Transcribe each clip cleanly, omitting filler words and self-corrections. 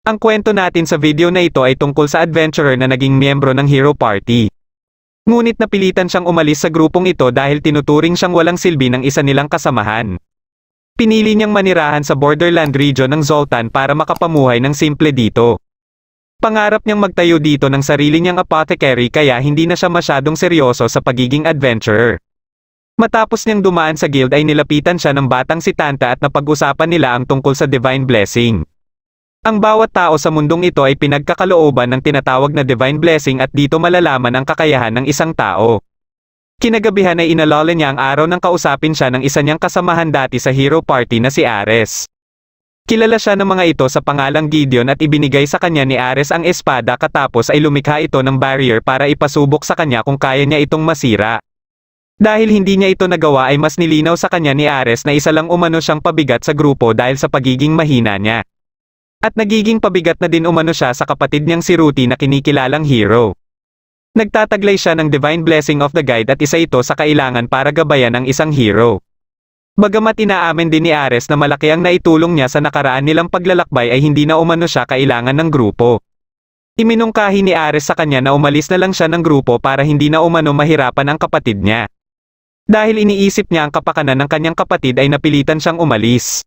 Ang kwento natin sa video na ito ay tungkol sa adventurer na naging miyembro ng Hero Party. Ngunit napilitan siyang umalis sa grupong ito dahil tinuturing siyang walang silbi ng isa nilang kasamahan. Pinili niyang manirahan sa borderland region ng Zoltan para makapamuhay ng simple dito. Pangarap niyang magtayo dito ng sarili niyang apothecary kaya hindi na siya masyadong seryoso sa pagiging adventurer. Matapos niyang dumaan sa guild ay nilapitan siya ng batang si Tanta at napag-usapan nila ang tungkol sa divine blessing. Ang bawat tao sa mundong ito ay pinagkakalooban ng tinatawag na divine blessing at dito malalaman ang kakayahan ng isang tao. Kinagabihan ay inalala niya ang araw nang kausapin siya ng isa niyang kasamahan dati sa Hero Party na si Ares. Kilala siya ng mga ito sa pangalang Gideon at ibinigay sa kanya ni Ares ang espada katapos ay lumikha ito ng barrier para ipasubok sa kanya kung kaya niya itong masira. Dahil hindi niya ito nagawa ay mas nilinaw sa kanya ni Ares na isa lang umano siyang pabigat sa grupo dahil sa pagiging mahina niya. At nagiging pabigat na din umano siya sa kapatid niyang si Ruti na kinikilalang hero. Nagtataglay siya ng divine blessing of the guide at isa ito sa kailangan para gabayan ng isang hero. Bagamat inaamin din ni Ares na malaki ang naitulong niya sa nakaraan nilang paglalakbay ay hindi na umano siya kailangan ng grupo. Iminungkahi ni Ares sa kanya na umalis na lang siya ng grupo para hindi na umano mahirapan ang kapatid niya. Dahil iniisip niya ang kapakanan ng kanyang kapatid ay napilitan siyang umalis.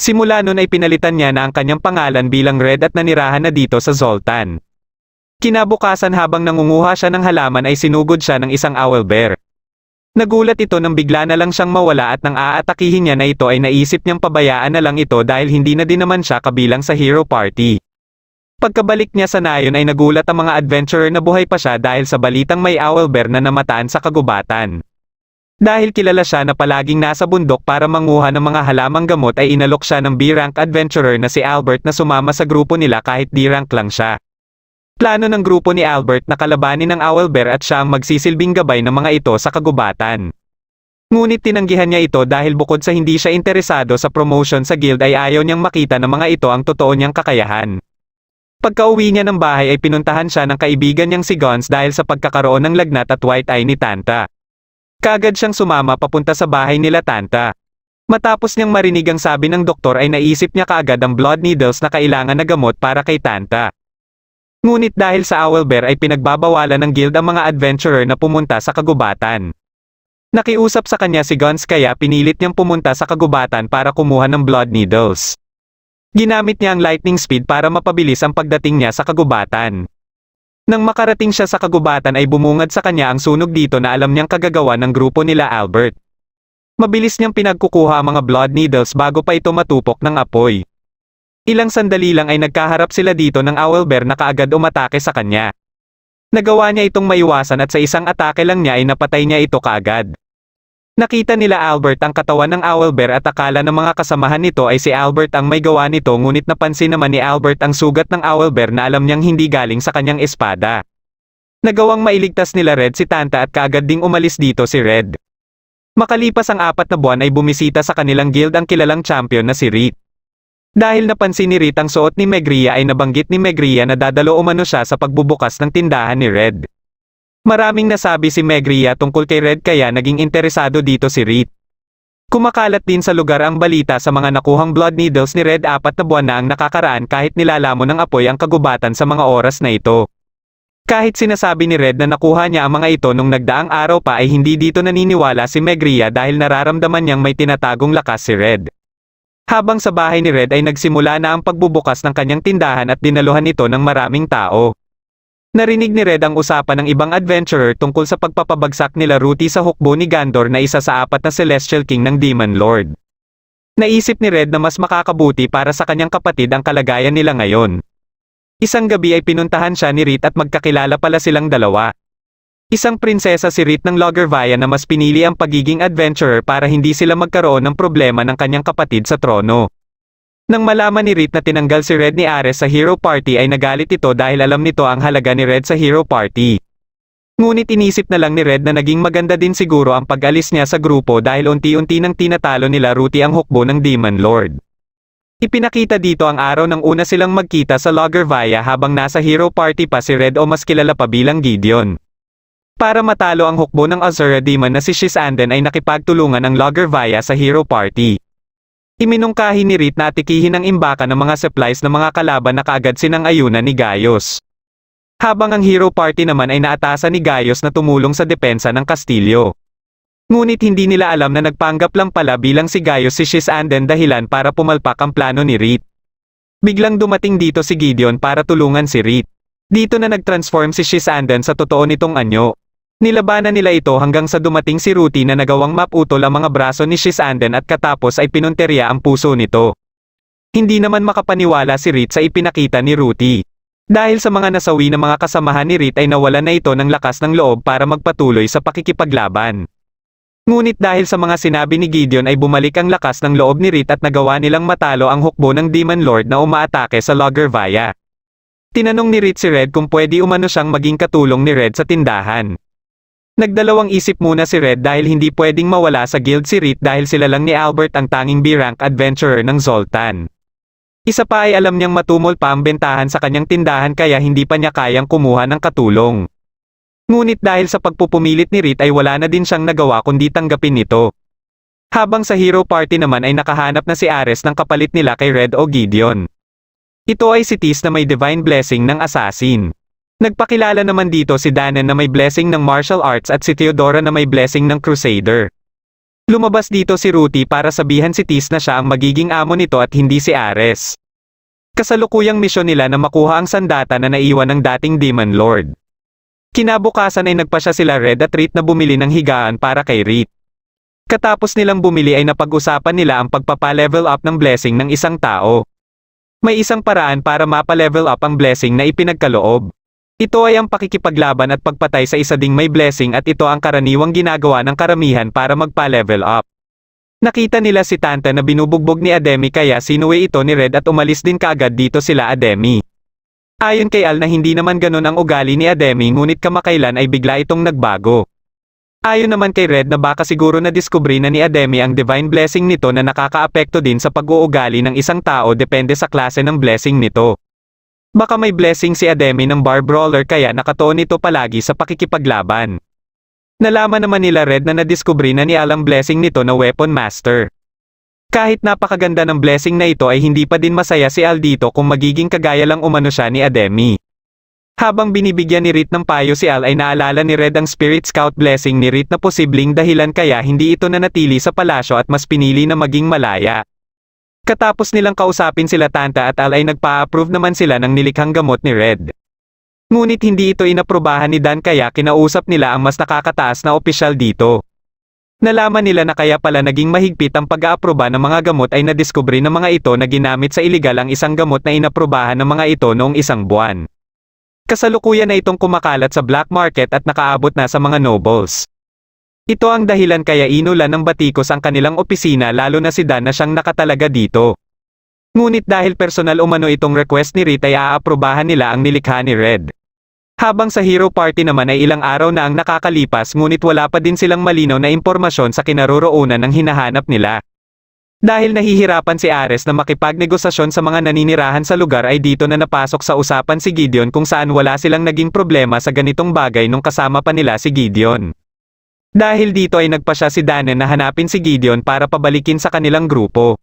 Simula nun ay pinalitan niya na ang kanyang pangalan bilang Red at nanirahan na dito sa Zoltan. Kinabukasan habang nangunguha siya ng halaman ay sinugod siya ng isang owlbear. Nagulat ito nang bigla na lang siyang mawala at nang aatakihin niya na ito ay naisip niyang pabayaan na lang ito dahil hindi na din naman siya kabilang sa Hero Party. Pagkabalik niya sa nayon ay nagulat ang mga adventurer na buhay pa siya dahil sa balitang may owlbear na namataan sa kagubatan. Dahil kilala siya na palaging nasa bundok para manguha ng mga halamang gamot ay inalok siya ng B-rank adventurer na si Albert na sumama sa grupo nila kahit D-rank lang siya. Plano ng grupo ni Albert na kalabanin ng owlbear at siya ang magsisilbing gabay ng mga ito sa kagubatan. Ngunit tinanggihan niya ito dahil bukod sa hindi siya interesado sa promotion sa guild ay ayaw niyang makita ng mga ito ang totoo niyang kakayahan. Pagka-uwi niya ng bahay ay pinuntahan siya ng kaibigan niyang si Gons dahil sa pagkakaroon ng lagnat at white eye ni Tanta. Kaagad siyang sumama papunta sa bahay nila Tanta. Matapos niyang marinig ang sabi ng doktor ay naisip niya kaagad ang blood needles na kailangan na gamot para kay Tanta. Ngunit dahil sa owlbear ay pinagbabawalan ng guild ang mga adventurer na pumunta sa kagubatan. Nakiusap sa kanya si Gons kaya pinilit niyang pumunta sa kagubatan para kumuha ng blood needles. Ginamit niya ang lightning speed para mapabilis ang pagdating niya sa kagubatan. Nang makarating siya sa kagubatan ay bumungad sa kanya ang sunog dito na alam niyang kagagawa ng grupo nila Albert. Mabilis niyang pinagkukuha ang mga blood needles bago pa ito matupok ng apoy. Ilang sandali lang ay nagkaharap sila dito ng owlbear na kaagad umatake sa kanya. Nagawa niya itong maiwasan at sa isang atake lang niya ay napatay niya ito kaagad. Nakita nila Albert ang katawan ng owlbear at akala ng mga kasamahan nito ay si Albert ang may gawa nito ngunit napansin naman ni Albert ang sugat ng owlbear na alam niyang hindi galing sa kanyang espada. Nagawang mailigtas nila Red si Tanta at kaagad ding umalis dito si Red. Makalipas ang 4 na buwan ay bumisita sa kanilang guild ang kilalang champion na si Rit. Dahil napansin ni Rit ang suot ni Megria ay nabanggit ni Megria na dadalo umano siya sa pagbubukas ng tindahan ni Red. Maraming nasabi si Megria tungkol kay Red kaya naging interesado dito si Rit. Kumakalat din sa lugar ang balita sa mga nakuhang blood needles ni Red 4 na buwan na ang nakakaraan kahit nilalamon ng apoy ang kagubatan sa mga oras na ito. Kahit sinasabi ni Red na nakuha niya ang mga ito nung nagdaang araw pa ay hindi dito naniniwala si Megria dahil nararamdaman niyang may tinatagong lakas si Red. Habang sa bahay ni Red ay nagsimula na ang pagbubukas ng kanyang tindahan at dinaluhan ito ng maraming tao. Narinig ni Red ang usapan ng ibang adventurer tungkol sa pagpapabagsak nila Ruti sa hukbo ni Gandor na isa sa 4 na Celestial King ng Demon Lord. Naisip ni Red na mas makakabuti para sa kanyang kapatid ang kalagayan nila ngayon. Isang gabi ay pinuntahan siya ni Rit at magkakilala pala silang dalawa. Isang prinsesa si Rit ng Loggervia na mas pinili ang pagiging adventurer para hindi sila magkaroon ng problema ng kanyang kapatid sa trono. Nang malaman ni Rit na tinanggal si Red ni Ares sa Hero Party ay nagalit ito dahil alam nito ang halaga ni Red sa Hero Party. Ngunit inisip na lang ni Red na naging maganda din siguro ang pag-alis niya sa grupo dahil unti-unti nang tinatalo nila Ruti ang hukbo ng Demon Lord. Ipinakita dito ang araw nang una silang magkita sa Loggervia habang nasa Hero Party pa si Red o mas kilala pa bilang Gideon. Para matalo ang hukbo ng Azura Demon na si Shizanden ay nakipagtulungan ang Loggervia sa Hero Party. Iminungkahi ni Reed na atikihin ang imbakan ng mga supplies ng mga kalaban na kaagad sinang-ayunan ni Gaius. Habang ang Hero Party naman ay naatasan ni Gaius na tumulong sa depensa ng kastilyo. Ngunit hindi nila alam na nagpanggap lang pala bilang si Gaius si Shisanden dahilan para pumalpak ang plano ni Reed. Biglang dumating dito si Gideon para tulungan si Reed. Dito na nag-transform si Shisanden sa totoo nitong anyo. Nilabanan nila ito hanggang sa dumating si Ruti na nagawang maputol ang mga braso ni Shisanden at katapos ay pinunterya ang puso nito. Hindi naman makapaniwala si Reed sa ipinakita ni Ruti. Dahil sa mga nasawi na mga kasamahan ni Reed ay nawalan na ito ng lakas ng loob para magpatuloy sa pakikipaglaban. Ngunit dahil sa mga sinabi ni Gideon ay bumalik ang lakas ng loob ni Reed at nagawa nilang matalo ang hukbo ng Demon Lord na umaatake sa Lagervaya. Tinanong ni Reed si Red kung pwede umano siyang maging katulong ni Red sa tindahan. Nagdalawang isip muna si Red dahil hindi pwedeng mawala sa guild si Reed dahil sila lang ni Albert ang tanging B-rank adventurer ng Zoltan. Isa pa ay alam niyang matumol pa ang bentahan sa kanyang tindahan kaya hindi pa niya kayang kumuha ng katulong. Ngunit dahil sa pagpupumilit ni Reed ay wala na din siyang nagawa kundi tanggapin ito. Habang sa Hero Party naman ay nakahanap na si Ares ng kapalit nila kay Red o Gideon. Ito ay si Tis na may divine blessing ng assassin. Nagpakilala naman dito si Danen na may blessing ng martial arts at si Theodora na may blessing ng crusader. Lumabas dito si Ruti para sabihan si Tis na siya ang magiging amo nito at hindi si Ares. Kasalukuyang misyon nila na makuha ang sandata na naiwan ng dating Demon Lord. Kinabukasan ay nagpasya sila Red at Reed na bumili ng higaan para kay Reed. Katapos nilang bumili ay napag-usapan nila ang pagpapa-level up ng blessing ng isang tao. May isang paraan para mapa-level up ang blessing na ipinagkaloob. Ito ay ang pakikipaglaban at pagpatay sa isa ding may blessing at ito ang karaniwang ginagawa ng karamihan para magpa-level up. Nakita nila si Tanta na binubugbog ni Ademi kaya sinuwi ito ni Red at umalis din kaagad dito sila Ademi. Ayon kay Al na hindi naman ganun ang ugali ni Ademi ngunit kamakailan ay bigla itong nagbago. Ayon naman kay Red na baka siguro na-discovery na ni Ademi ang divine blessing nito na nakakaapekto din sa pag-uugali ng isang tao depende sa klase ng blessing nito. Baka may blessing si Ademi ng bar brawler kaya nakatuon ito palagi sa pakikipaglaban. Nalaman naman nila Red na na-discovery na ni Al ang blessing nito na Weapon Master. Kahit napakaganda ng blessing na ito ay hindi pa din masaya si Al dito kung magiging kagaya lang umano siya ni Ademi. Habang binibigyan ni Reed ng payo si Al ay naalala ni Red ang Spirit Scout blessing ni Reed na posibleng dahilan kaya hindi ito nanatili sa palasyo at mas pinili na maging malaya. Katapos nilang kausapin sila Tanta at Al ay nagpa-approve naman sila ng nilikhang gamot ni Red. Ngunit hindi ito inaprubahan ni Dan kaya kinausap nila ang mas nakakataas na opisyal dito. Nalaman nila na kaya pala naging mahigpit ang pag-aaproba ng mga gamot ay nadiskubre ng mga ito na ginamit sa iligal ang isang gamot na inaprubahan ng mga ito noong isang buwan. Kasalukuyan na itong kumakalat sa black market at nakaabot na sa mga nobles. Ito ang dahilan kaya inulan ng batikos ang kanilang opisina lalo na si Dan na siyang nakatalaga dito. Ngunit dahil personal umano itong request ni Reed ay aaprubahan nila ang nilikha ni Red. Habang sa Hero Party naman ay ilang araw na ang nakakalipas ngunit wala pa din silang malinaw na impormasyon sa kinaroroonan ng hinahanap nila. Dahil nahihirapan si Ares na makipagnegosasyon sa mga naninirahan sa lugar ay dito na napasok sa usapan si Gideon kung saan wala silang naging problema sa ganitong bagay nung kasama pa nila si Gideon. Dahil dito ay nagpasya si Danen na hanapin si Gideon para pabalikin sa kanilang grupo.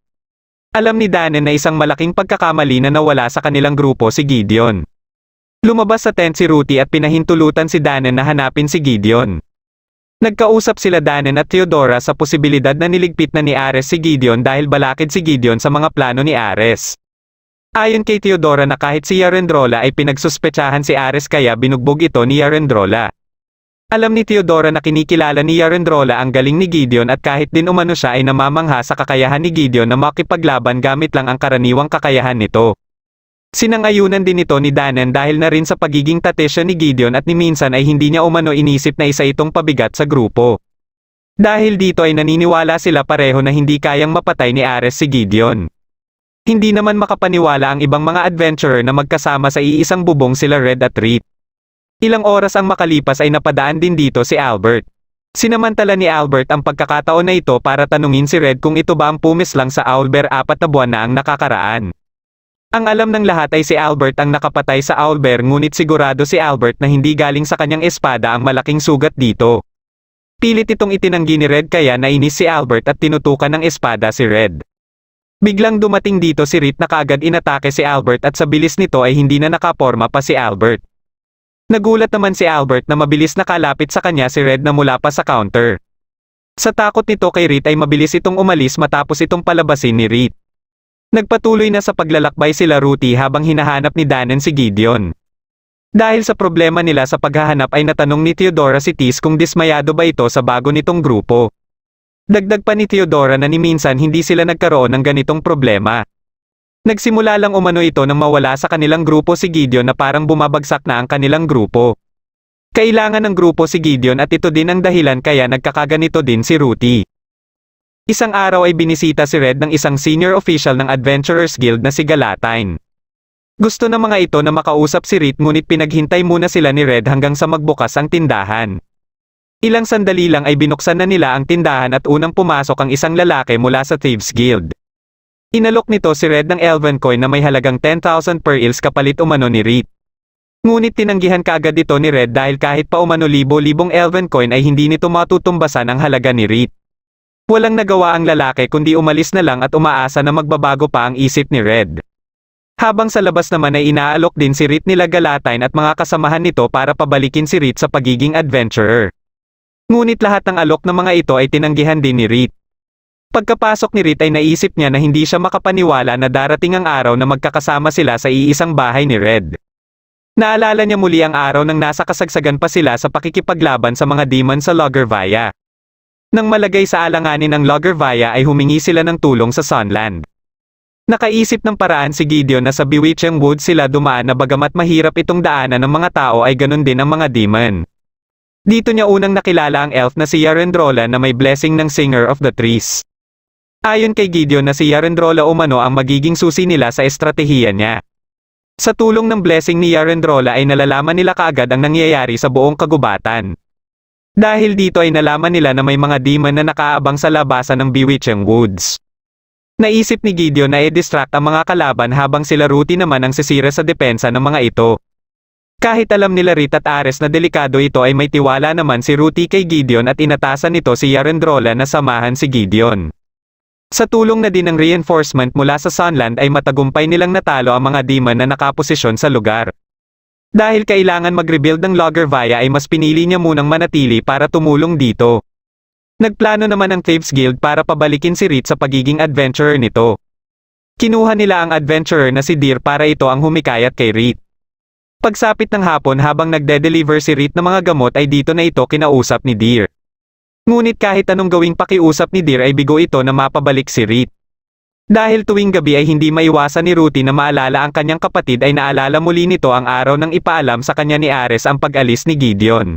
Alam ni Danen na isang malaking pagkakamali na nawala sa kanilang grupo si Gideon. Lumabas sa tent si Ruti at pinahintulutan si Danen na hanapin si Gideon. Nagkausap sila Danen at Theodora sa posibilidad na niligpit na ni Ares si Gideon dahil balakid si Gideon sa mga plano ni Ares. Ayon kay Theodora na kahit si Yarendrola ay pinagsuspetsahan si Ares kaya binugbog ito ni Yarendrola. Alam ni Theodora na kinikilala ni Yarendrola ang galing ni Gideon at kahit din umano siya ay namamangha sa kakayahan ni Gideon na makipaglaban gamit lang ang karaniwang kakayahan nito. Sinang-ayunan din ito ni Danen dahil na rin sa pagiging tatisya ni Gideon at ni minsan ay hindi niya umano inisip na isa itong pabigat sa grupo. Dahil dito ay naniniwala sila pareho na hindi kayang mapatay ni Ares si Gideon. Hindi naman makapaniwala ang ibang mga adventurer na magkasama sa iisang bubong sila Red at Reed. Ilang oras ang makalipas ay napadaan din dito si Albert. Sinamantala ni Albert ang pagkakataon na ito para tanungin si Red kung ito ba ang pumis lang sa Owlbear 4 na buwan na ang nakakaraan. Ang alam ng lahat ay si Albert ang nakapatay sa Owlbear ngunit sigurado si Albert na hindi galing sa kanyang espada ang malaking sugat dito. Pilit itong itinanggi ni Red kaya nainis si Albert at tinutukan ng espada si Red. Biglang dumating dito si Reed na kaagad inatake si Albert at sa bilis nito ay hindi na nakaporma pa si Albert. Nagulat naman si Albert na mabilis nakalapit sa kanya si Red na mula pa sa counter. Sa takot nito kay Reed ay mabilis itong umalis matapos itong palabasin ni Reed. Nagpatuloy na sa paglalakbay sila Ruthie habang hinahanap ni Danon si Gideon. Dahil sa problema nila sa paghahanap ay natanong ni Theodora si Tis kung dismayado ba ito sa bago nitong grupo. Dagdag pa ni Theodora na ni minsan hindi sila nagkaroon ng ganitong problema. Nagsimula lang umano ito nang mawala sa kanilang grupo si Gideon na parang bumabagsak na ang kanilang grupo. Kailangan ng grupo si Gideon at ito din ang dahilan kaya nagkakaganito din si Ruthie. Isang araw ay binisita si Red ng isang senior official ng Adventurers Guild na si Galatine. Gusto ng mga ito na makausap si Reed ngunit pinaghintay muna sila ni Red hanggang sa magbukas ang tindahan. Ilang sandali lang ay binuksan na nila ang tindahan at unang pumasok ang isang lalaki mula sa Thieves Guild. Inalok nito si Red ng Elven coin na may halagang 10,000 per ils kapalit umano ni Reed. Ngunit tinanggihan kaagad ito ni Red dahil kahit pa umano libo-libong Elven coin ay hindi nito matutumbasan ang halaga ni Reed. Walang nagawa ang lalaki kundi umalis na lang at umaasa na magbabago pa ang isip ni Red. Habang sa labas naman ay inaalok din si Reed nila Galatine at mga kasamahan nito para pabalikin si Reed sa pagiging adventurer. Ngunit lahat ng alok ng mga ito ay tinanggihan din ni Reed. Pagkapasok ni Reed ay naisip niya na hindi siya makapaniwala na darating ang araw na magkakasama sila sa iisang bahay ni Red. Naalala niya muli ang araw nang nasa kasagsagan pa sila sa pakikipaglaban sa mga demon sa Loggervia. Nang malagay sa alanganin ang Loggervia ay humingi sila ng tulong sa Sunland. Nakaisip ng paraan si Gideon na sa Bewitching Wood sila dumaan na bagamat mahirap itong daanan ng mga tao ay ganun din ang mga demon. Dito niya unang nakilala ang elf na si Yarendrola na may blessing ng Singer of the Trees. Ayon kay Gideon na si Yarendrola umano ang magiging susi nila sa estratehiya niya. Sa tulong ng blessing ni Yarendrola ay nalalaman nila kaagad ang nangyayari sa buong kagubatan. Dahil dito ay nalaman nila na may mga demon na nakaabang sa labasan ng Bewitching Woods. Naisip ni Gideon na i-distract ang mga kalaban habang sila Ruthie naman ang sisira sa depensa ng mga ito. Kahit alam nila Reed at Ares na delikado ito ay may tiwala naman si Ruthie kay Gideon at inatasan nito si Yarendrola na samahan si Gideon. Sa tulong na din ng reinforcement mula sa Sunland ay matagumpay nilang natalo ang mga demon na nakaposisyon sa lugar. Dahil kailangan mag-rebuild ng Loggervia ay mas pinili niya munang manatili para tumulong dito. Nagplano naman ang Thieves Guild para pabalikin si Reed sa pagiging adventurer nito. Kinuha nila ang adventurer na si Deer para ito ang humikayat kay Reed. Pagsapit ng hapon habang nagde-deliver si Reed ng mga gamot ay dito na ito kinausap ni Deer. Ngunit kahit anong gawing pakiusap ni Deer ay bigo ito na mapabalik si Reed. Dahil tuwing gabi ay hindi maiwasan ni Ruthie na maalala ang kanyang kapatid ay naalala muli nito ang araw nang ipaalam sa kanya ni Ares ang pag-alis ni Gideon.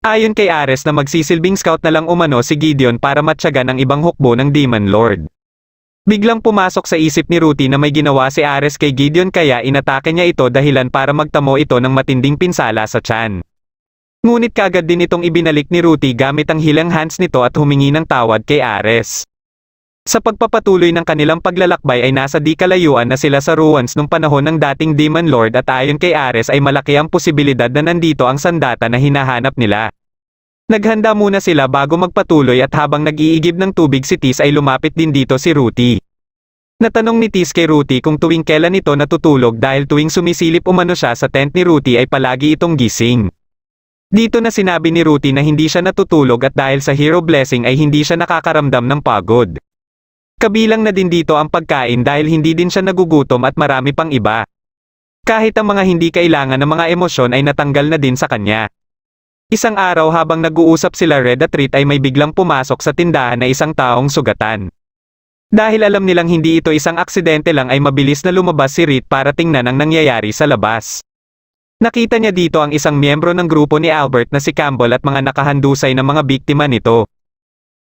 Ayon kay Ares na magsisilbing scout na lang umano si Gideon para matyagan ang ibang hukbo ng Demon Lord. Biglang pumasok sa isip ni Ruthie na may ginawa si Ares kay Gideon kaya inatake niya ito dahilan para magtamo ito ng matinding pinsala sa tiyan. Ngunit kaagad din itong ibinalik ni Ruthie gamit ang healing hands nito at humingi ng tawad kay Ares. Sa pagpapatuloy ng kanilang paglalakbay ay nasa di kalayuan na sila sa ruins nung panahon ng dating Demon Lord at ayon kay Ares ay malaki ang posibilidad na nandito ang sandata na hinahanap nila. Naghanda muna sila bago magpatuloy at habang nag-iigib ng tubig si Tis ay lumapit din dito si Ruthie. Natanong ni Tis kay Ruthie kung tuwing kailan ito natutulog dahil tuwing sumisilip umano siya sa tent ni Ruthie ay palagi itong gising. Dito na sinabi ni Ruthie na hindi siya natutulog at dahil sa hero blessing ay hindi siya nakakaramdam ng pagod. Kabilang na din dito ang pagkain dahil hindi din siya nagugutom at marami pang iba. Kahit ang mga hindi kailangan ng mga emosyon ay natanggal na din sa kanya. Isang araw habang nag-uusap sila Red at Reed ay may biglang pumasok sa tindahan na isang taong sugatan. Dahil alam nilang hindi ito isang aksidente lang ay mabilis na lumabas si Reed para tingnan ang nangyayari sa labas. Nakita niya dito ang isang miyembro ng grupo ni Albert na si Campbell at mga nakahandusay na mga biktima nito.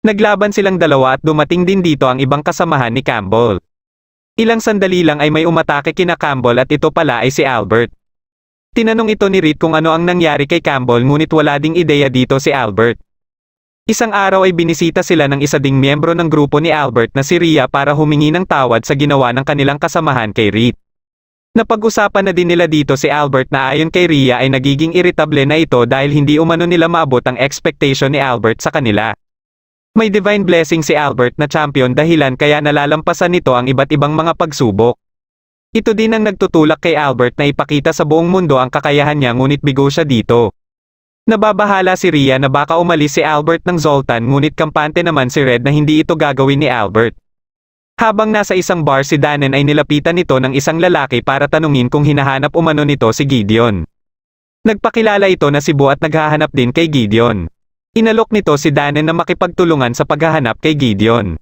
Naglaban silang dalawa at dumating din dito ang ibang kasamahan ni Campbell. Ilang sandali lang ay may umatake kina Campbell at ito pala ay si Albert. Tinanong ito ni Reed kung ano ang nangyari kay Campbell ngunit wala ding ideya dito si Albert. Isang araw ay binisita sila ng isa ding miyembro ng grupo ni Albert na si Rhea para humingi ng tawad sa ginawa ng kanilang kasamahan kay Reed. Napag-usapan na din nila dito si Albert na ayon kay Rhea ay nagiging irritable na ito dahil hindi umano nila maabot ang expectation ni Albert sa kanila. May divine blessing si Albert na champion dahilan kaya nalalampasan nito ang iba't ibang mga pagsubok. Ito din ang nagtutulak kay Albert na ipakita sa buong mundo ang kakayahan niya ngunit bigo siya dito. Nababahala si Rhea na baka umalis si Albert ng Zoltan ngunit kampante naman si Red na hindi ito gagawin ni Albert. Habang nasa isang bar si Dannen ay nilapitan nito ng isang lalaki para tanungin kung hinahanap umano nito si Gideon. Nagpakilala ito na si Bo at naghahanap din kay Gideon. Inalok nito si Dannen na makipagtulungan sa paghahanap kay Gideon.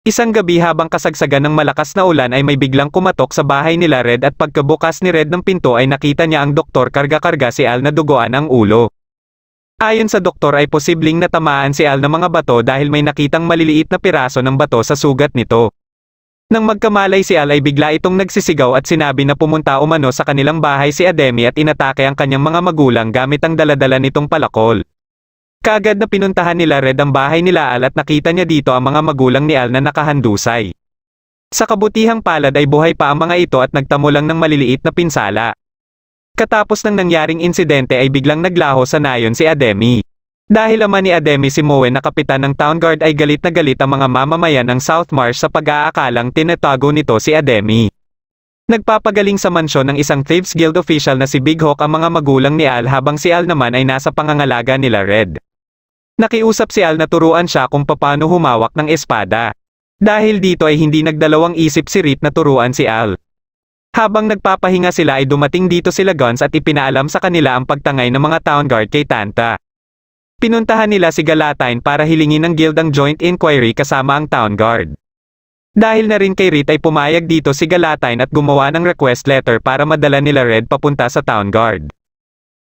Isang gabi habang kasagsagan ng malakas na ulan ay may biglang kumatok sa bahay nila Red at pagkabukas ni Red ng pinto ay nakita niya ang doktor karga-karga si Al na duguan ang ulo. Ayon sa doktor ay posibleng natamaan si Al ng mga bato dahil may nakitang maliliit na piraso ng bato sa sugat nito. Nang magkamalay si Al ay bigla itong nagsisigaw at sinabi na pumunta umano sa kanilang bahay si Ademi at inatake ang kanyang mga magulang gamit ang daladala nitong palakol. Kaagad na pinuntahan nila Red ang bahay nila Al at nakita niya dito ang mga magulang ni Al na nakahandusay. Sa kabutihang palad ay buhay pa ang mga ito at nagtamo lang ng maliliit na pinsala. Katapos ng nangyaring insidente ay biglang naglaho sa nayon si Ademi. Dahil ama ni Ademi si Moe na kapitan ng Town Guard ay galit na galit ang mga mamamayan ng South Marsh sa pag-aakalang tinatago nito si Ademi. Nagpapagaling sa mansyon ng isang Thieves Guild official na si Big Hawk ang mga magulang ni Al habang si Al naman ay nasa pangangalaga nila Red. Nakiusap si Al na turuan siya kung paano humawak ng espada. Dahil dito ay hindi nagdalawang isip si Reed na turuan si Al. Habang nagpapahinga sila ay dumating dito sila Guns at ipinaalam sa kanila ang pagtangay ng mga Town Guard kay Tanta. Pinuntahan nila si Galatine para hilingin ng guild ang joint inquiry kasama ang Town Guard. Dahil na rin kay Reed ay pumayag dito si Galatine at gumawa ng request letter para madala nila Red papunta sa Town Guard.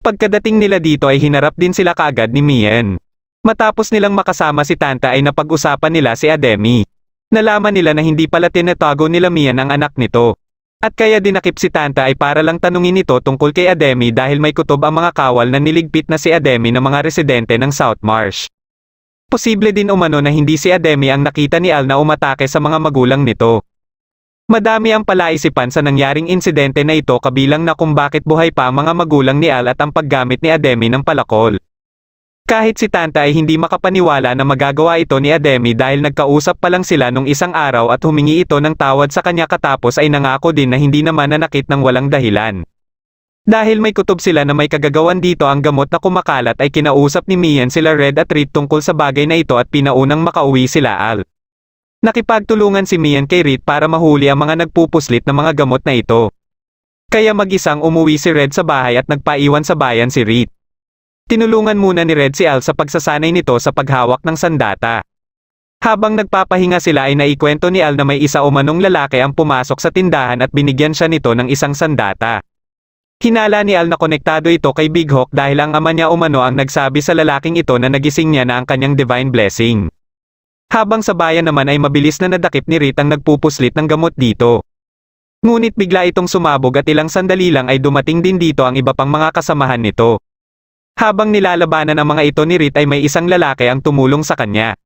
Pagkadating nila dito ay hinarap din sila kaagad ni Mien. Matapos nilang makasama si Tanta ay napag-usapan nila si Ademi. Nalaman nila na hindi pala tinatago nila Mien ang anak nito. At kaya dinakip si Tanta ay para lang tanungin ito tungkol kay Ademi dahil may kutob ang mga kawal na niligpit na si Ademi ng mga residente ng South Marsh. Posible din umano na hindi si Ademi ang nakita ni Al na umatake sa mga magulang nito. Madami ang palaisipan sa nangyaring insidente na ito kabilang na kung bakit buhay pa ang mga magulang ni Al at ang paggamit ni Ademi ng palakol. Kahit si Tanta ay hindi makapaniwala na magagawa ito ni Ademi dahil nagkausap pa lang sila nung isang araw at humingi ito ng tawad sa kanya katapos ay nangako din na hindi naman nanakit ng walang dahilan. Dahil may kutob sila na may kagagawan dito ang gamot na kumakalat ay kinausap ni Mian sila Red at Reed tungkol sa bagay na ito at pinaunang makauwi sila Al. Nakipagtulungan si Mian kay Reed para mahuli ang mga nagpupuslit na mga gamot na ito. Kaya mag-isang umuwi si Red sa bahay at nagpaiwan sa bayan si Reed. Tinulungan muna ni Red si Al sa pagsasanay nito sa paghawak ng sandata. Habang nagpapahinga sila ay naikwento ni Al na may isa umanong lalaki ang pumasok sa tindahan at binigyan siya nito ng isang sandata. Hinala ni Al na konektado ito kay Big Hawk dahil ang ama niya umano ang nagsabi sa lalaking ito na nagising niya na ang kanyang divine blessing. Habang sa bayan naman ay mabilis na nadakip ni Reed ang nagpupuslit ng gamot dito. Ngunit bigla itong sumabog at ilang sandali lang ay dumating din dito ang iba pang mga kasamahan nito. Habang nilalabanan ang mga ito ni Reed ay may isang lalaki ang tumulong sa kanya.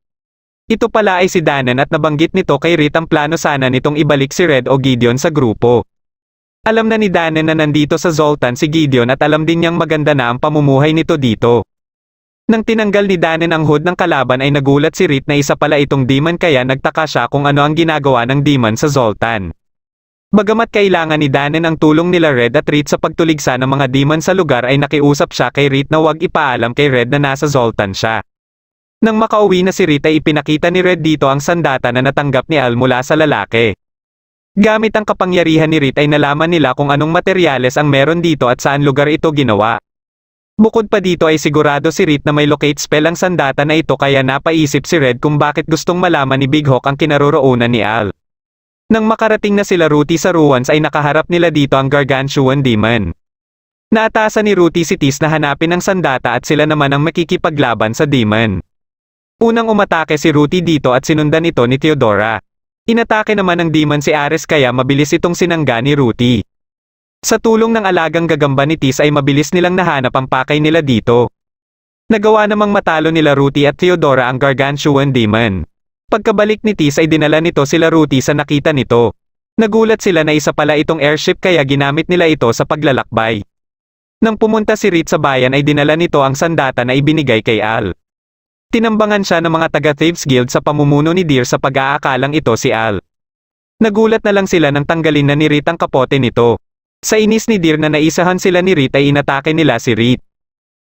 Ito pala ay si Dannen at nabanggit nito kay Reed ang plano sana nitong ibalik si Red o Gideon sa grupo. Alam na ni Dannen na nandito sa Zoltan si Gideon at alam din niyang maganda na ang pamumuhay nito dito. Nang tinanggal ni Dannen ang hood ng kalaban ay nagulat si Reed na isa pala itong demon kaya nagtaka siya kung ano ang ginagawa ng demon sa Zoltan. Bagamat kailangan ni Dannen ang tulong nila Red at Reed sa pagtuligsa ng mga demon sa lugar ay nakiusap siya kay Reed na huwag ipaalam kay Red na nasa Zoltan siya. Nang makauwi na si Reed ay ipinakita ni Red dito ang sandata na natanggap ni Al mula sa lalaki. Gamit ang kapangyarihan ni Reed ay nalaman nila kung anong materyales ang meron dito at saan lugar ito ginawa. Bukod pa dito ay sigurado si Reed na may locate spell ang sandata na ito kaya napaisip si Red kung bakit gustong malaman ni Big Hawk ang kinaroroonan ni Al. Nang makarating na sila Ruti sa ruins ay nakaharap nila dito ang Gargantuan Demon. Naatasan ni Ruti si Tis na hanapin ang sandata at sila naman ang makikipaglaban sa demon. Unang umatake si Ruti dito at sinundan ito ni Theodora. Inatake naman ng demon si Ares kaya mabilis itong sinangga ni Ruti. Sa tulong ng alagang gagamba ni Tis ay mabilis nilang nahanap ang pakay nila dito. Nagawa namang matalo nila Ruti at Theodora ang Gargantuan Demon. Pagkabalik ni Tis ay dinala nito sila Ruti sa nakita nito. Nagulat sila na isa pala itong airship kaya ginamit nila ito sa paglalakbay. Nang pumunta si Reed sa bayan ay dinala nito ang sandata na ibinigay kay Al. Tinambangan siya ng mga taga-Thieves Guild sa pamumuno ni Deer sa pag-aakalang ito si Al. Nagulat na lang sila nang tanggalin na ni Reed ang kapote nito. Sa inis ni Deer na naisahan sila ni Reed ay inatake nila si Reed.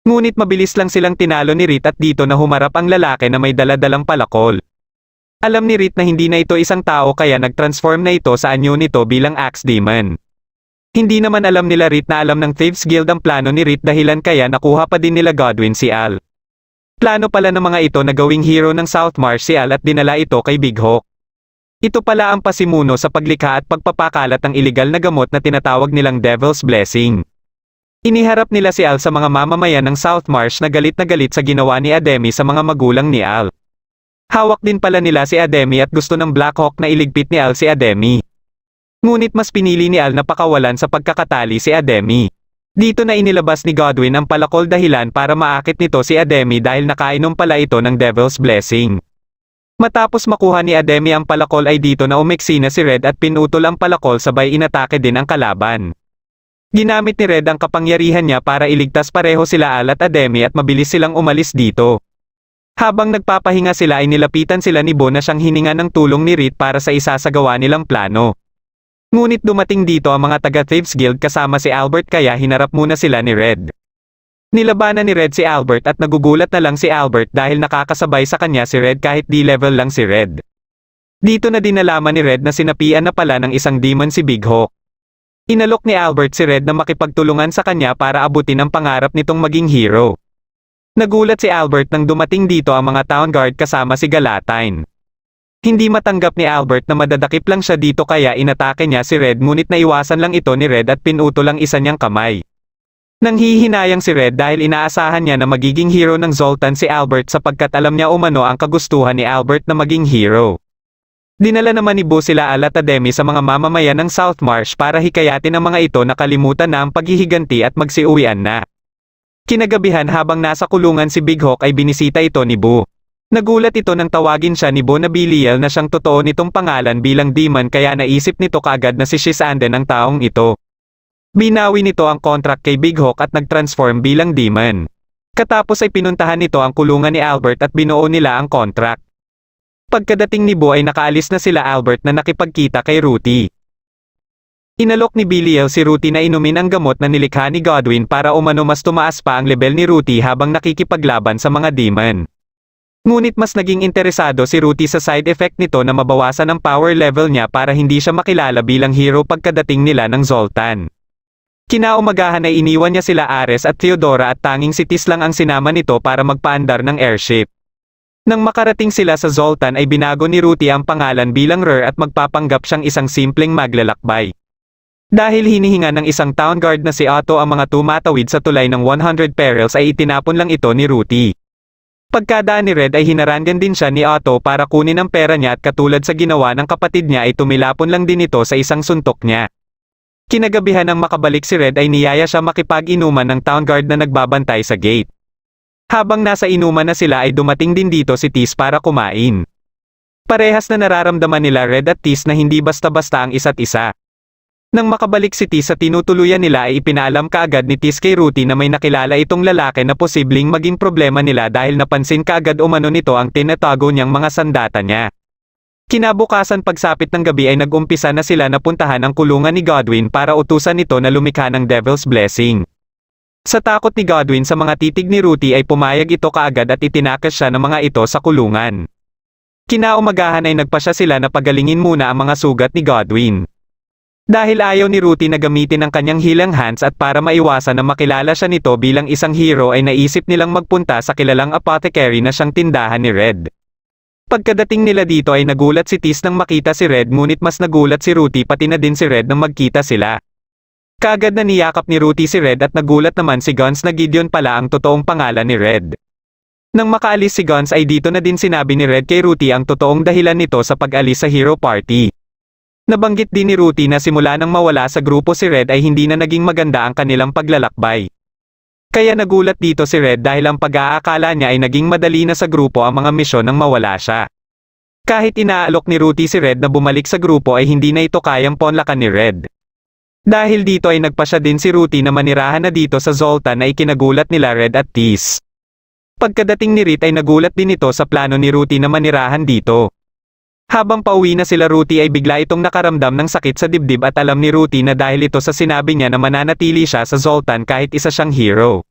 Ngunit mabilis lang silang tinalo ni Reed at dito na humarap ang lalaki na may daladalang palakol. Alam ni Reed na hindi na ito isang tao kaya nag-transform na ito sa anyo nito bilang Axe Demon. Hindi naman alam nila Reed na alam ng Thieves Guild ang plano ni Reed dahilan kaya nakuha pa din nila Godwin si Al. Plano pala ng mga ito na gawing hero ng South Marsh si Al at dinala ito kay Big Hawk. Ito pala ang pasimuno sa paglikha at pagpapakalat ng iligal na gamot na tinatawag nilang Devil's Blessing. Iniharap nila si Al sa mga mamamayan ng South Marsh na galit sa ginawa ni Ademi sa mga magulang ni Al. Hawak din pala nila si Ademi at gusto ng Black Hawk na iligpit ni Al si Ademi. Ngunit mas pinili ni Al na pakawalan sa pagkakatali si Ademi. Dito na inilabas ni Godwin ang palakol dahilan para maakit nito si Ademi dahil nakainom pala ito ng Devil's Blessing. Matapos makuha ni Ademi ang palakol ay dito na umiksi na si Red at pinutol ang palakol sabay inatake din ang kalaban. Ginamit ni Red ang kapangyarihan niya para iligtas pareho sila Al at Ademi at mabilis silang umalis dito. Habang nagpapahinga sila ay nilapitan sila ni Bo na siyang hininga ng tulong ni Reed para sa isasagawa nilang plano. Ngunit dumating dito ang mga taga-Thieves Guild kasama si Albert kaya hinarap muna sila ni Red. Nilabanan ni Red si Albert at nagugulat na lang si Albert dahil nakakasabay sa kanya si Red kahit D-level lang si Red. Dito na din nalaman ni Red na sinapian na pala ng isang demon si Big Hawk. Inalok ni Albert si Red na makipagtulungan sa kanya para abutin ang pangarap nitong maging hero. Nagulat si Albert nang dumating dito ang mga town guard kasama si Galatine. Hindi matanggap ni Albert na madadakip lang siya dito kaya inatake niya si Red ngunit naiwasan lang ito ni Red at pinutol ang isa niyang kamay. Nanghihinayang si Red dahil inaasahan niya na magiging hero ng Zoltan si Albert sapagkat alam niya umano ang kagustuhan ni Albert na maging hero. Dinala naman ni Bo sila Al at Ademi sa mga mamamayan ng South Marsh para hikayatin ang mga ito na kalimutan na ang paghihiganti at magsiuwian na. Kinagabihan habang nasa kulungan si Big Hawk ay binisita ito ni Bo. Nagulat ito nang tawagin siya ni Bo na Belial na siyang totoo nitong pangalan bilang demon kaya naisip nito kaagad na si Shisanden ang taong ito. Binawi nito ang contract kay Big Hawk at nag-transform bilang demon. Katapos ay pinuntahan nito ang kulungan ni Albert at binuo nila ang contract. Pagkadating ni Bo ay nakaalis na sila Albert na nakipagkita kay Ruthie. Inalok ni Belial si Ruthie na inumin ang gamot na nilikha ni Godwin para umano mas tumaas pa ang level ni Ruthie habang nakikipaglaban sa mga demon. Ngunit mas naging interesado si Ruthie sa side effect nito na mabawasan ang power level niya para hindi siya makilala bilang hero pagkadating nila ng Zoltan. Kinaumagahan ay iniwan niya sila Ares at Theodora at tanging si Tis lang ang sinama nito para magpaandar ng airship. Nang makarating sila sa Zoltan ay binago ni Ruthie ang pangalan bilang Rur at magpapanggap siyang isang simpleng maglalakbay. Dahil hinihinga ng isang town guard na si Otto ang mga tumatawid sa tulay ng 100 perils ay itinapon lang ito ni Ruthie. Pagkadaan ni Red ay hinarangan din siya ni Otto para kunin ang pera niya at katulad sa ginawa ng kapatid niya ay tumilapon lang din ito sa isang suntok niya. Kinagabihan nang makabalik si Red ay niyaya siya makipag-inuman ng town guard na nagbabantay sa gate. Habang nasa inuman na sila ay dumating din dito si Tis para kumain. Parehas na nararamdaman nila Red at Tis na hindi basta-basta ang isa't isa. Nang makabalik si Tis sa tinutuluyan nila ay ipinaalam kaagad ni Tis kay Ruthie na may nakilala itong lalaki na posibleng maging problema nila dahil napansin kaagad umano nito ang tinatago niyang mga sandata niya. Kinabukasan pagsapit ng gabi ay nag-umpisa na sila na puntahan ang kulungan ni Godwin para utusan ito na lumikha ng Devil's Blessing. Sa takot ni Godwin sa mga titig ni Ruthie ay pumayag ito kaagad at itinakas siya ng mga ito sa kulungan. Kinaumagahan ay nagpasya sila na pagalingin muna ang mga sugat ni Godwin. Dahil ayaw ni Ruthie na gamitin ang kanyang healing hands at para maiwasan na makilala siya nito bilang isang hero ay naisip nilang magpunta sa kilalang apothecary na siyang tindahan ni Red. Pagkadating nila dito ay nagulat si Tis nang makita si Red ngunit mas nagulat si Ruthie pati na din si Red nang magkita sila. Kaagad na niyakap ni Ruthie si Red at nagulat naman si Guns na Gideon pala ang totoong pangalan ni Red. Nang makaalis si Guns ay dito na din sinabi ni Red kay Ruthie ang totoong dahilan nito sa pag-alis sa hero party. Nabanggit din ni Ruthie na simula nang mawala sa grupo si Red ay hindi na naging maganda ang kanilang paglalakbay. Kaya nagulat dito si Red dahil ang pag-aakala niya ay naging madali na sa grupo ang mga misyon nang mawala siya. Kahit inaalok ni Ruthie si Red na bumalik sa grupo ay hindi na ito kayang ponlakan ni Red. Dahil dito ay nagpasya din si Ruthie na manirahan na dito sa Zoltan na ikinagulat nila Red at Tis. Pagkadating ni Reed ay nagulat din ito sa plano ni Ruti na manirahan dito. Habang pauwi na sila Ruti ay bigla itong nakaramdam ng sakit sa dibdib at alam ni Ruti na dahil ito sa sinabi niya na mananatili siya sa Zoltan kahit isa siyang hero.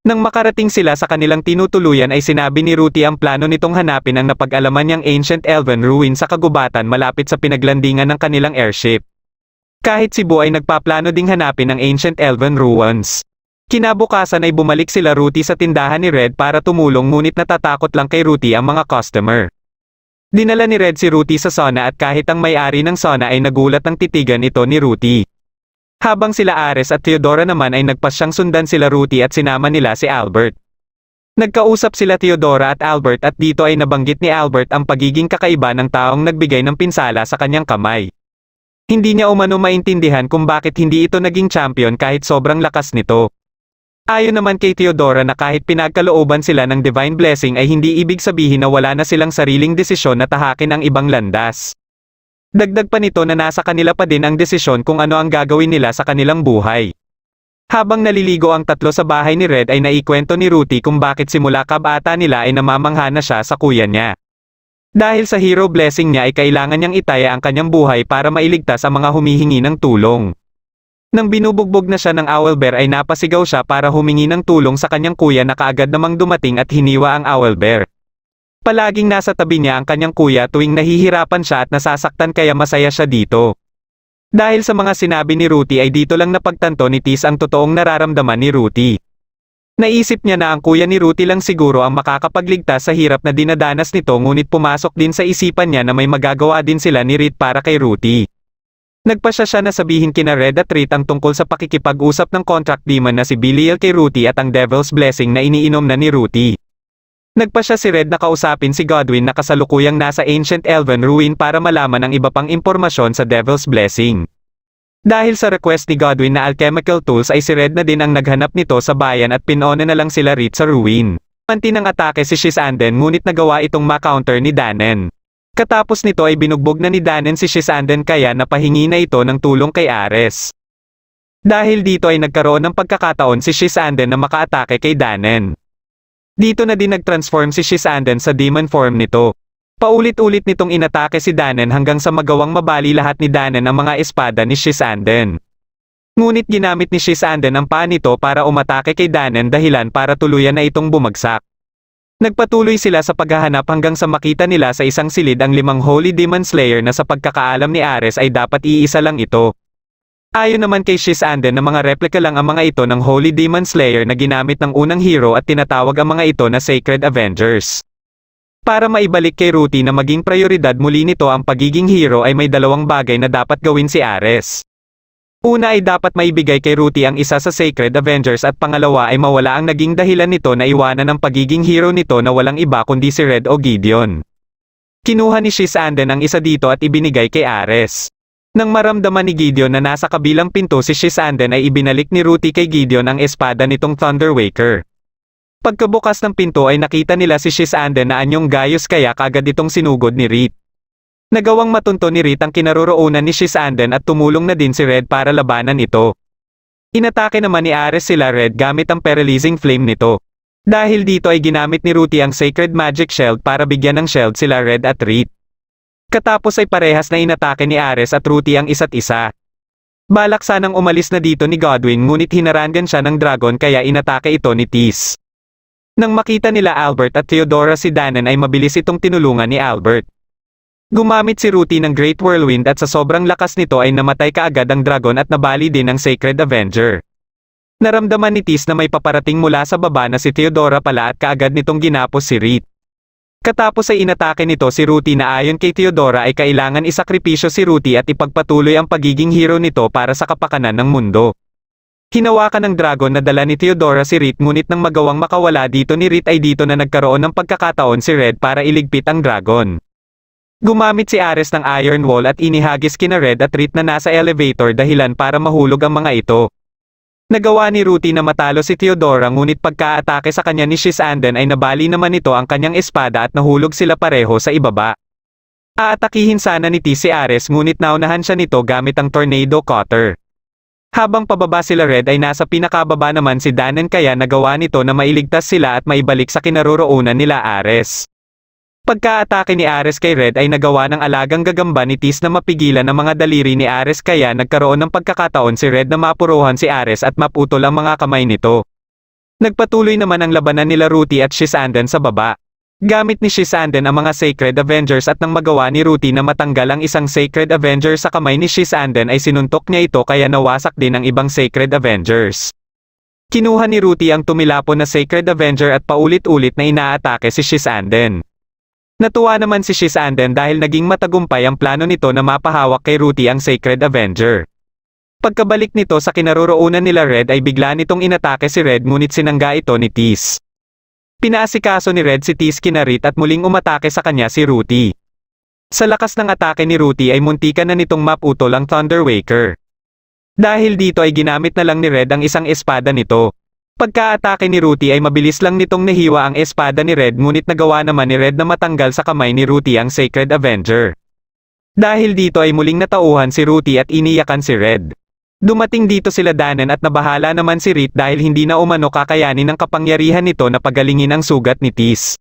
Nang makarating sila sa kanilang tinutuluyan ay sinabi ni Ruti ang plano nitong hanapin ang napag-alaman niyang ancient elven ruin sa kagubatan malapit sa pinaglandingan ng kanilang airship. Kahit si Bo ay nagpaplano ding hanapin ang ancient elven ruins. Kinabukasan ay bumalik sila Ruti sa tindahan ni Red para tumulong ngunit natatakot lang kay Ruti ang mga customer. Dinala ni Red si Ruti sa sauna at kahit ang may-ari ng sauna ay nagulat ng titigan ito ni Ruti. Habang sila Ares at Theodora naman ay nagpasyang sundan sila Ruti at sinama nila si Albert. Nagkausap sila Theodora at Albert at dito ay nabanggit ni Albert ang pagiging kakaiba ng taong nagbigay ng pinsala sa kanyang kamay. Hindi niya umano maintindihan kung bakit hindi ito naging champion kahit sobrang lakas nito. Ayon naman kay Theodora na kahit pinagkalooban sila ng divine blessing ay hindi ibig sabihin na wala na silang sariling desisyon na tahakin ang ibang landas. Dagdag pa nito na nasa kanila pa din ang desisyon kung ano ang gagawin nila sa kanilang buhay. Habang naliligo ang tatlo sa bahay ni Red ay naikwento ni Ruti kung bakit simula kabata nila ay namamangha na siya sa kuya niya. Dahil sa hero blessing niya ay kailangan niyang itaya ang kanyang buhay para mailigtas ang mga humihingi ng tulong. Nang binubugbog na siya ng owlbear ay napasigaw siya para humingi ng tulong sa kanyang kuya na kaagad namang dumating at hiniwa ang owlbear. Palaging nasa tabi niya ang kanyang kuya tuwing nahihirapan siya at nasasaktan kaya masaya siya dito. Dahil sa mga sinabi ni Ruti ay dito lang napagtanto ni Tis ang totoong nararamdaman ni Ruti. Naisip niya na ang kuya ni Ruti lang siguro ang makakapagligtas sa hirap na dinadanas nito ngunit pumasok din sa isipan niya na may magagawa din sila ni Reed para kay Ruti. Nagpasya siya na sabihin kina Red at Reed ang tungkol sa pakikipag-usap ng contract demon na si Belial kay Ruti at ang Devil's Blessing na iniinom na ni Ruti. Nagpasya si Red na kausapin si Godwin na kasalukuyang nasa Ancient Elven Ruin para malaman ang iba pang impormasyon sa Devil's Blessing. Dahil sa request ni Godwin na alchemical tools ay si Red na din ang naghanap nito sa bayan at pinone na lang sila Reed sa ruin. Manti ng atake si Shisanden ngunit nagawa itong ma-counter ni Danen. Katapos nito ay binugbog na ni Danen si Shisanden kaya napahingi na ito ng tulong kay Ares. Dahil dito ay nagkaroon ng pagkakataon si Shisanden na makaatake kay Danen. Dito na din nag-transform si Shisanden sa demon form nito. Paulit-ulit nitong inatake si Danen hanggang sa magawang mabali lahat ni Danen ang mga espada ni Shisanden. Ngunit ginamit ni Shisanden ang paa nito para umatake kay Danen dahilan para tuluyan na itong bumagsak. Nagpatuloy sila sa paghahanap hanggang sa makita nila sa isang silid ang 5 Holy Demon Slayer na sa pagkakaalam ni Ares ay dapat iisa lang ito. Ayon naman kay Shisanden na mga replika lang ang mga ito ng Holy Demon Slayer na ginamit ng unang hero at tinatawag ang mga ito na Sacred Avengers. Para maibalik kay Ruti na maging prioridad muli nito ang pagiging hero ay may dalawang bagay na dapat gawin si Ares. Una ay dapat maibigay kay Ruti ang isa sa Sacred Avengers at pangalawa ay mawala ang naging dahilan nito na iwanan ang pagiging hero nito na walang iba kundi si Red o Gideon. Kinuha ni Shisanden ang isa dito at ibinigay kay Ares. Nang maramdaman ni Gideon na nasa kabilang pinto si Shisanden ay ibinalik ni Ruti kay Gideon ang espada nitong Thunderwaker. Pagkabukas ng pinto ay nakita nila si Shisanden na anyong gayos kaya kagad itong sinugod ni Reed. Nagawang matunto ni Reed ang kinaroroonan ni Shisanden at tumulong na din si Red para labanan ito. Inatake naman ni Ares sila Red gamit ang paralyzing flame nito. Dahil dito ay ginamit ni Ruti ang Sacred Magic Shield para bigyan ng shield sila Red at Reed. Katapos ay parehas na inatake ni Ares at Ruti ang isa't isa. Balak sanang umalis na dito ni Godwin ngunit hinarangan siya ng dragon kaya inatake ito ni Tis. Nang makita nila Albert at Theodora si Danen ay mabilis itong tinulungan ni Albert. Gumamit si Ruti ng Great Whirlwind at sa sobrang lakas nito ay namatay kaagad ang dragon at nabali din ang Sacred Avenger. Naramdaman ni Tis na may paparating mula sa baba na si Theodora pala at kaagad nitong ginapos si Reed. Katapos ay inatake nito si Ruti na ayon kay Theodora ay kailangan isakripisyo si Ruti at ipagpatuloy ang pagiging hero nito para sa kapakanan ng mundo. Hinawakan ng dragon na dala ni Theodora si Reed ngunit nang magawang makawala dito ni Reed ay dito na nagkaroon ng pagkakataon si Red para iligpit ang dragon. Gumamit si Ares ng Iron Wall at inihagis kina Red at Reed na nasa elevator dahilan para mahulog ang mga ito. Nagawa ni Ruti na matalo si Theodora ngunit pagka-atake sa kanya ni Shisanden ay nabali naman ito ang kanyang espada at nahulog sila pareho sa ibaba. Aatakihin sana ni Tis si Ares ngunit naunahan siya nito gamit ang Tornado Cutter. Habang pababa sila Red ay nasa pinakababa naman si Danen kaya nagawa nito na mailigtas sila at maibalik sa kinaroroonan nila Ares. Pagka-atake ni Ares kay Red ay nagawa ng alagang gagamba ni Tis na mapigilan ang mga daliri ni Ares kaya nagkaroon ng pagkakataon si Red na mapuruhan si Ares at maputol ang mga kamay nito. Nagpatuloy naman ang labanan nila Ruti at Shisanden sa baba. Gamit ni Shisanden ang mga Sacred Avengers at nang magawa ni Ruti na matanggal ang isang Sacred Avenger sa kamay ni Shisanden ay sinuntok niya ito kaya nawasak din ang ibang Sacred Avengers. Kinuha ni Ruti ang tumilapon na Sacred Avenger at paulit-ulit na inaatake si Shisanden. Natuwa naman si Shisanden dahil naging matagumpay ang plano nito na mapahawak kay Ruti ang Sacred Avenger. Pagkabalik nito sa kinaroroonan nila Red ay bigla nitong inatake si Red ngunit sinangga ito ni Tis. Pinaasikaso ni Red si Tis kinarit at muling umatake sa kanya si Ruti. Sa lakas ng atake ni Ruti ay muntikan na nitong maputol ang Thunder Waker. Dahil dito ay ginamit na lang ni Red ang isang espada nito. Pagka-atake ni Ruti ay mabilis lang nitong nahiwa ang espada ni Red ngunit nagawa naman ni Red na matanggal sa kamay ni Ruti ang Sacred Avenger. Dahil dito ay muling natauhan si Ruti at iniyakan si Red. Dumating dito sila Danen at nabahala naman si Rit dahil hindi na umano kakayanin ng kapangyarihan nito na pagalingin ang sugat ni Tis.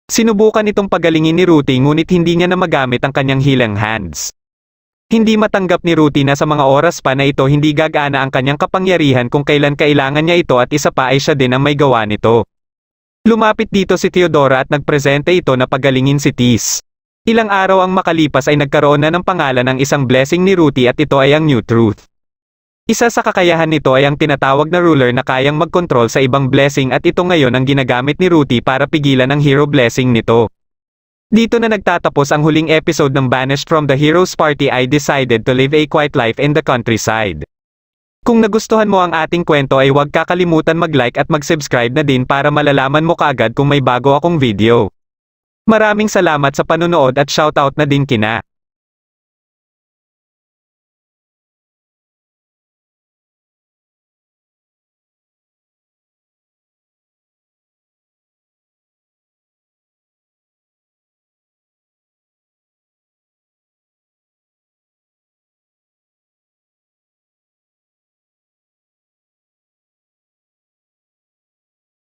Sinubukan itong pagalingin ni Ruti ngunit hindi niya na magamit ang kanyang healing hands. Hindi matanggap ni Ruti na sa mga oras pa na ito hindi gagana ang kanyang kapangyarihan kung kailan kailangan niya ito at isa pa ay siya din ang may gawa nito. Lumapit dito si Theodora at nagpresente ito na pagalingin si Tis. Ilang araw ang makalipas ay nagkaroon na ng pangalan ng isang blessing ni Ruti at ito ay ang New Truth. Isa sa kakayahan nito ay ang tinatawag na ruler na kayang magkontrol sa ibang blessing at ito ngayon ang ginagamit ni Ruti para pigilan ang hero blessing nito. Dito na nagtatapos ang huling episode ng Banished from the Heroes Party. I decided to live a quiet life in the countryside. Kung nagustuhan mo ang ating kwento ay huwag kakalimutan mag-like at mag-subscribe na din para malalaman mo kaagad kung may bago akong video. Maraming salamat sa panunood at shoutout na din kina